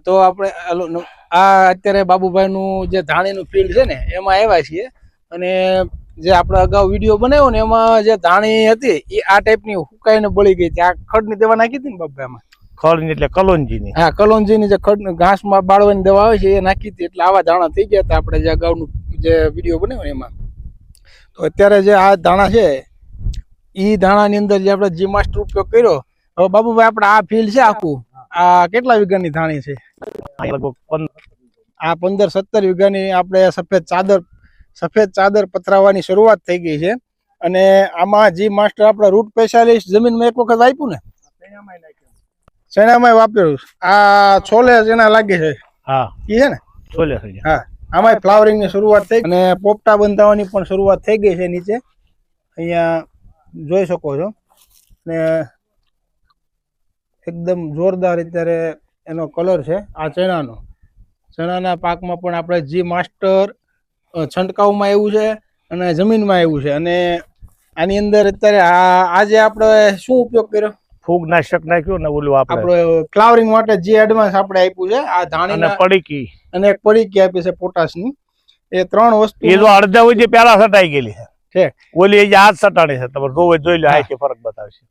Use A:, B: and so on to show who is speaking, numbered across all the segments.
A: તો આપણે આ અત્યારે બાબુભાઈનું જે ધાણીનું ફિલ્ડ છે ને એમાં આવ્યા છીએ અને જે આપણે અગાઉ વિડીયો બનાવ્યો ને એમાં જે ધાણી હતી એ આ ટાઈપની હુકાઈને બળી ગઈ હતી. આ ખડની દવા નાખી હતી ને બાબુભાઈમાં?
B: ખડ એટલે કલોંજીની.
A: હા, કલોંજીની જે ખડ ઘાસમાં બાળવાની દવા આવે છે એ નાખી હતી એટલે આવા ધાણા થઈ ગયા હતા આપણે જે અગાઉનું જે વિડીયો બનાવ્યો એમાં. તો અત્યારે જે આ ધાણા છે એ ધાણાની અંદર જે આપણે જી માસ્ટર ઉપયોગ કર્યો. હવે બાબુભાઈ આપણે આ ફિલ્ડ છે આખું, આ કેટલા વીઘાની ધાણી છે? આ 15-17 વીઘાની આપણે સફેદ ચાદર પથરાવાની શરૂઆત થઈ ગઈ છે. અને આમાં જી માસ્ટર આપણે રૂટ સ્પેશિયાલિસ્ટ જમીનમાં એક વખત આપ્યું ને, ચણામાં વાપર્યું. આ છોલે ચણા લાગે છે,
B: હા
A: એ છે ને
B: છોલે.
A: હા, આમાં ફ્લાવરિંગ ની શરૂઆત થઈ અને પોપટા બંધાવવાની પણ શરૂઆત થઈ ગઈ છે. નીચે અહીંયા જોઈ શકો છો ને એકદમ જોરદાર અત્યારે એનો કલર છે. આ ચણાના પાકમાં પણ આપણે જી માસ્ટર છંટકાવમાં એવું છે અને જમીનમાં એવું છે. અને આની અંદર અત્યારે આજે આપણે શું ઉપયોગ કર્યો?
B: ફૂગનાશક નાખ્યું ને ઓલું આપણે
A: ફ્લાવરિંગ માટે જે એડવાન્સ આપણે આપ્યું છે આ ધાણી
B: પડીકી
A: અને એક પડીકી આપી છે પોટાશની. એ 3 વસ્તુ
B: એ જો અડધા હોય પેલા સટાઈ ગયેલી છે, ઓલી આજ સટાણી છે. તમે જોઈ લો, આ ફરક બતાવશે.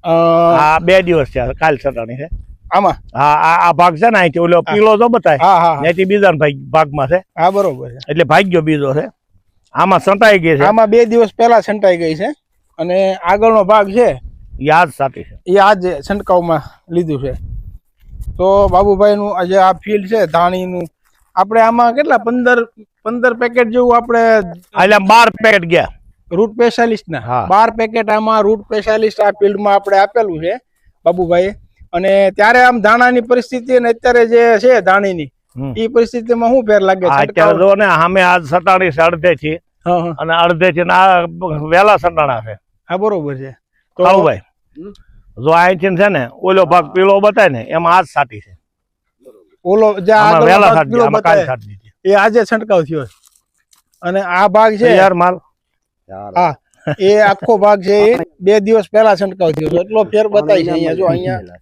B: આ 2 દિવસ છે, કાલ સટાણી છે આમાં. હા, આ ભાગ છે ને અહીંથી ઓલો પીળો જો બતાય, અહીંથી બીજા ભાગમાં છે. હા, બરોબર છે. એટલે ભાગ્યો બીજો છે. આમાં છંટાઈ ગઈ છે, આમાં 2 દિવસ પહેલા છંટાઈ ગઈ છે. અને આગળનો ભાગ છે યાદ સાટી છે, એ આજ છંટકાવમાં લીધું છે. તો બાબુભાઈ નું આજે આ ફિલ્ડ છે ધાણીનું. આપણે આમાં કેટલા 15 પેકેટ જેવું આપણે 12 પેકેટ ગયા
A: રૂટ સ્પેશિયાલિસ્ટ ના. 12 પેકેટ આમાં રૂટ સ્પેશિયાલિસ્ટ આ ફિલ્ડમાં આપણે આપેલું છે બાબુભાઈ. અને ત્યારે આમ ધાણાની પરિસ્થિતિ અને અત્યારે જે છે ધાણીની એ પરિસ્થિતિમાં શું ફેર લાગે?
B: અત્યારે જો ને સામે આજ સટાણી છે અડધે થી, અને અડધે થી વેલા સટાણા છે.
A: હા, બરોબર છે.
B: તો ભાઈ જો અહીંથી છે ને ઓલો ભાગ પીળો બતાય ને એમાં આજ સાટી છે.
A: ઓલો જે એ આજે છંટકાવ થયો. અને આ ભાગ છે યાર માલ, હા, એ આખો ભાગ છે એ 2 દિવસ પહેલા છંટકાવ થયો. એટલો ફેર બતાય છે અહીંયા. જો અહીંયા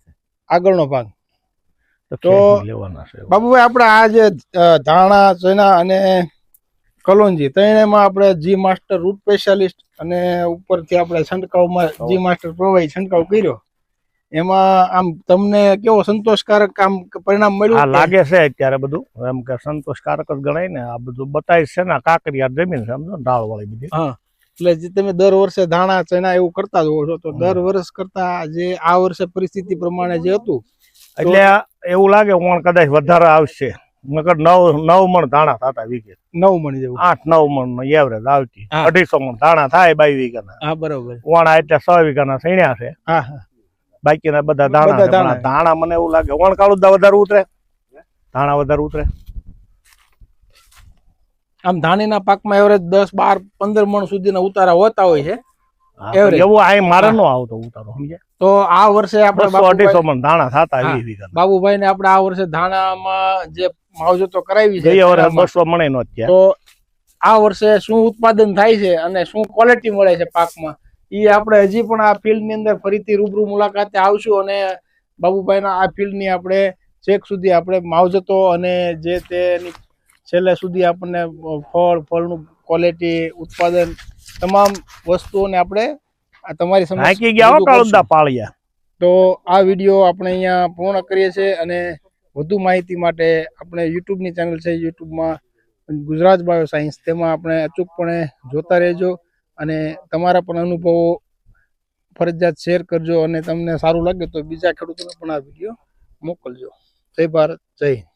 A: આગળનો ભાગ. તો બાબુભાઈ આપણે આ જે ધાણા, ચણા અને કલોંજી ત્રણેયમાં આપણે જી માસ્ટર રૂટ સ્પેશિયાલિસ્ટ અને ઉપરથી આપણે છંટકાવમાં જી માસ્ટર પ્રવાહી છંટકાવ કર્યો. એમાં આમ તમને કેવો સંતોષકારક આમ પરિણામ મળ્યું?
B: લાગે છે અત્યારે બધું એમ કે સંતોષકારક જ ગણાય ને. આ બધું બતાય છે ને, કાંકરિયા જમીન સમજો ઢાળ વાળી બધી. હા,
A: એટલે જે તમે દર વર્ષે ધાણા ચણા એવું કરતા જ હોવ છો, તો દર વર્ષ કરતા જે આ વર્ષે પરિસ્થિતિ પ્રમાણે જે હતું
B: એટલે એવું લાગે ઓણ કદાચ વધારે આવશે. નકર 9 મણ ધાણા થતા વીઘે. 9 મણ જેવું 8-9 મણ એવરેજ આવતી. 250 મણ ધાણા થાય 22 વીઘાના.
A: હા, બરોબર.
B: ઓણા એટલે 6 વીઘાના સણ્યા છે. હા, બાકીના બધા ધાણા મને એવું લાગે ઓણ કાળું વધારે ઉતરે, ધાણા વધારે ઉતરે.
A: આમ ધાણીના પાકમાં એવરેજ 10-12-15 મણ સુધીના ઉતારા હોતા હોય છે.
B: એવું આ મારે નો આવતો ઉતારો, સમજ્યા? તો
A: આ વર્ષે આપણે
B: 250 મણ ધાણા થતા 20 વીઘા.
A: બાબુભાઈ ને આપણે આ વર્ષે ધાણામાં જે માવજતો કરાવી છે,
B: 200 મણ નો.
A: તો આ વર્ષે શું ઉત્પાદન થાય છે અને શું ક્વોલિટી મળે છે પાકમાં, એ આપણે હજી પણ આ ફિલ્ડ ની અંદર ફરીથી રૂબરૂ મુલાકાતે આવશું અને બાબુભાઈના આ ફિલ્ડ ની આપણે ચેક સુધી આપણે માવજતો અને જે તેની છેલ્લે સુધી આપણને ફળનું ક્વોલિટી, ઉત્પાદન, તમામ વસ્તુઓને આપણે તમારી સમક્ષ. તો આ વિડીયો આપણે અહીંયા પૂર્ણ કરીએ છીએ. અને વધુ માહિતી માટે આપણે યુટ્યુબની ચેનલ છે, યુટ્યુબમાં ગુજરાત બાયો સાયન્સ, તેમાં આપણે અચૂકપણે જોતા રહેજો. અને તમારા પણ અનુભવો ફરજિયાત શેર કરજો. અને તમને સારું લાગે તો બીજા ખેડૂતોને પણ આ વિડીયો મોકલજો. જય ભારત, જય હિન્દ.